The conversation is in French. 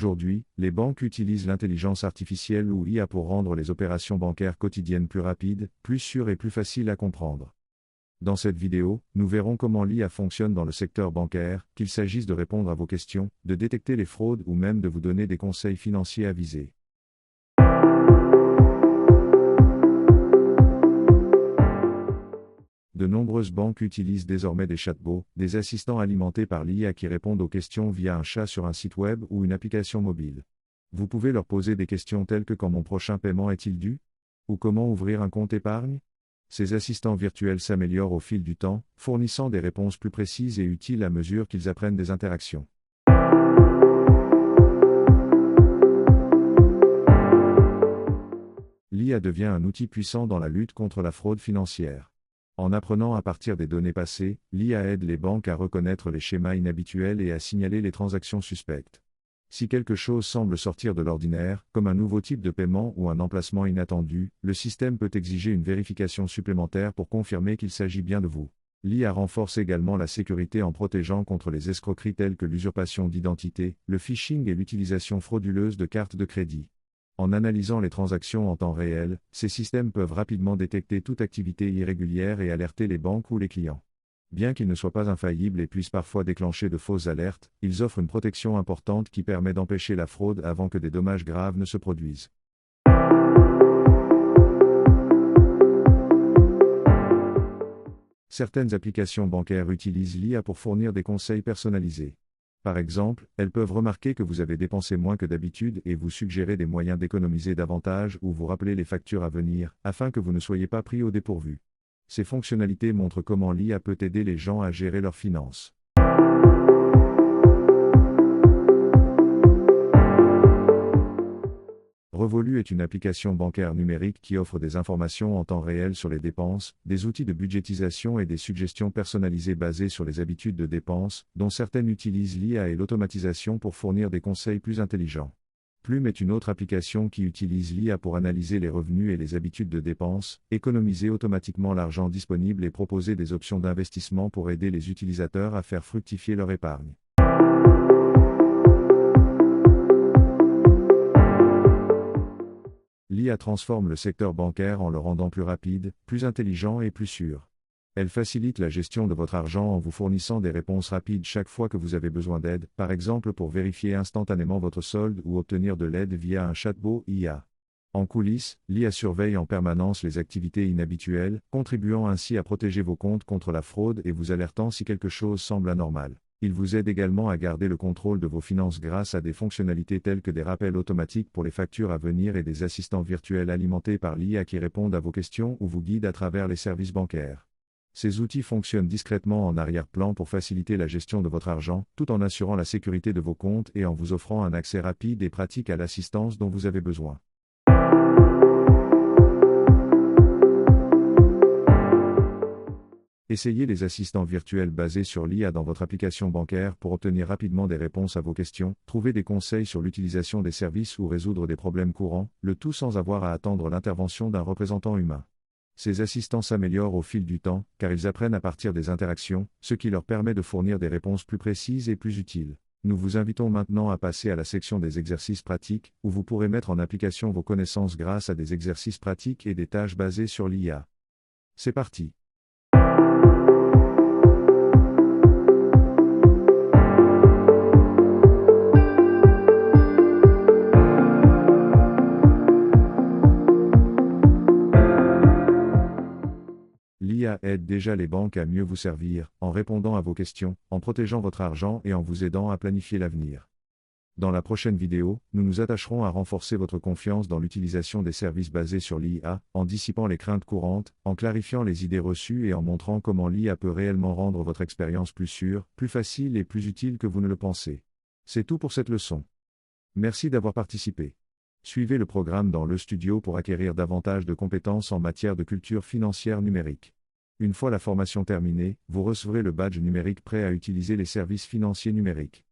Aujourd'hui, les banques utilisent l'intelligence artificielle ou IA pour rendre les opérations bancaires quotidiennes plus rapides, plus sûres et plus faciles à comprendre. Dans cette vidéo, nous verrons comment l'IA fonctionne dans le secteur bancaire, qu'il s'agisse de répondre à vos questions, de détecter les fraudes ou même de vous donner des conseils financiers avisés. De nombreuses banques utilisent désormais des chatbots, des assistants alimentés par l'IA qui répondent aux questions via un chat sur un site web ou une application mobile. Vous pouvez leur poser des questions telles que quand mon prochain paiement est-il dû? Ou comment ouvrir un compte épargne? Ces assistants virtuels s'améliorent au fil du temps, fournissant des réponses plus précises et utiles à mesure qu'ils apprennent des interactions. L'IA devient un outil puissant dans la lutte contre la fraude financière. En apprenant à partir des données passées, l'IA aide les banques à reconnaître les schémas inhabituels et à signaler les transactions suspectes. Si quelque chose semble sortir de l'ordinaire, comme un nouveau type de paiement ou un emplacement inattendu, le système peut exiger une vérification supplémentaire pour confirmer qu'il s'agit bien de vous. L'IA renforce également la sécurité en protégeant contre les escroqueries telles que l'usurpation d'identité, le phishing et l'utilisation frauduleuse de cartes de crédit. En analysant les transactions en temps réel, ces systèmes peuvent rapidement détecter toute activité irrégulière et alerter les banques ou les clients. Bien qu'ils ne soient pas infaillibles et puissent parfois déclencher de fausses alertes, ils offrent une protection importante qui permet d'empêcher la fraude avant que des dommages graves ne se produisent. Certaines applications bancaires utilisent l'IA pour fournir des conseils personnalisés. Par exemple, elles peuvent remarquer que vous avez dépensé moins que d'habitude et vous suggérer des moyens d'économiser davantage ou vous rappeler les factures à venir, afin que vous ne soyez pas pris au dépourvu. Ces fonctionnalités montrent comment l'IA peut aider les gens à gérer leurs finances. Revolut est une application bancaire numérique qui offre des informations en temps réel sur les dépenses, des outils de budgétisation et des suggestions personnalisées basées sur les habitudes de dépenses, dont certaines utilisent l'IA et l'automatisation pour fournir des conseils plus intelligents. Plume est une autre application qui utilise l'IA pour analyser les revenus et les habitudes de dépenses, économiser automatiquement l'argent disponible et proposer des options d'investissement pour aider les utilisateurs à faire fructifier leur épargne. L'IA transforme le secteur bancaire en le rendant plus rapide, plus intelligent et plus sûr. Elle facilite la gestion de votre argent en vous fournissant des réponses rapides chaque fois que vous avez besoin d'aide, par exemple pour vérifier instantanément votre solde ou obtenir de l'aide via un chatbot IA. En coulisses, l'IA surveille en permanence les activités inhabituelles, contribuant ainsi à protéger vos comptes contre la fraude et vous alertant si quelque chose semble anormal. Il vous aide également à garder le contrôle de vos finances grâce à des fonctionnalités telles que des rappels automatiques pour les factures à venir et des assistants virtuels alimentés par l'IA qui répondent à vos questions ou vous guident à travers les services bancaires. Ces outils fonctionnent discrètement en arrière-plan pour faciliter la gestion de votre argent, tout en assurant la sécurité de vos comptes et en vous offrant un accès rapide et pratique à l'assistance dont vous avez besoin. Essayez les assistants virtuels basés sur l'IA dans votre application bancaire pour obtenir rapidement des réponses à vos questions, trouver des conseils sur l'utilisation des services ou résoudre des problèmes courants, le tout sans avoir à attendre l'intervention d'un représentant humain. Ces assistants s'améliorent au fil du temps, car ils apprennent à partir des interactions, ce qui leur permet de fournir des réponses plus précises et plus utiles. Nous vous invitons maintenant à passer à la section des exercices pratiques, où vous pourrez mettre en application vos connaissances grâce à des exercices pratiques et des tâches basées sur l'IA. C'est parti! L'IA aide déjà les banques à mieux vous servir, en répondant à vos questions, en protégeant votre argent et en vous aidant à planifier l'avenir. Dans la prochaine vidéo, nous nous attacherons à renforcer votre confiance dans l'utilisation des services basés sur l'IA, en dissipant les craintes courantes, en clarifiant les idées reçues et en montrant comment l'IA peut réellement rendre votre expérience plus sûre, plus facile et plus utile que vous ne le pensez. C'est tout pour cette leçon. Merci d'avoir participé. Suivez le programme dans le studio pour acquérir davantage de compétences en matière de culture financière numérique. Une fois la formation terminée, vous recevrez le badge numérique prêt à utiliser les services financiers numériques.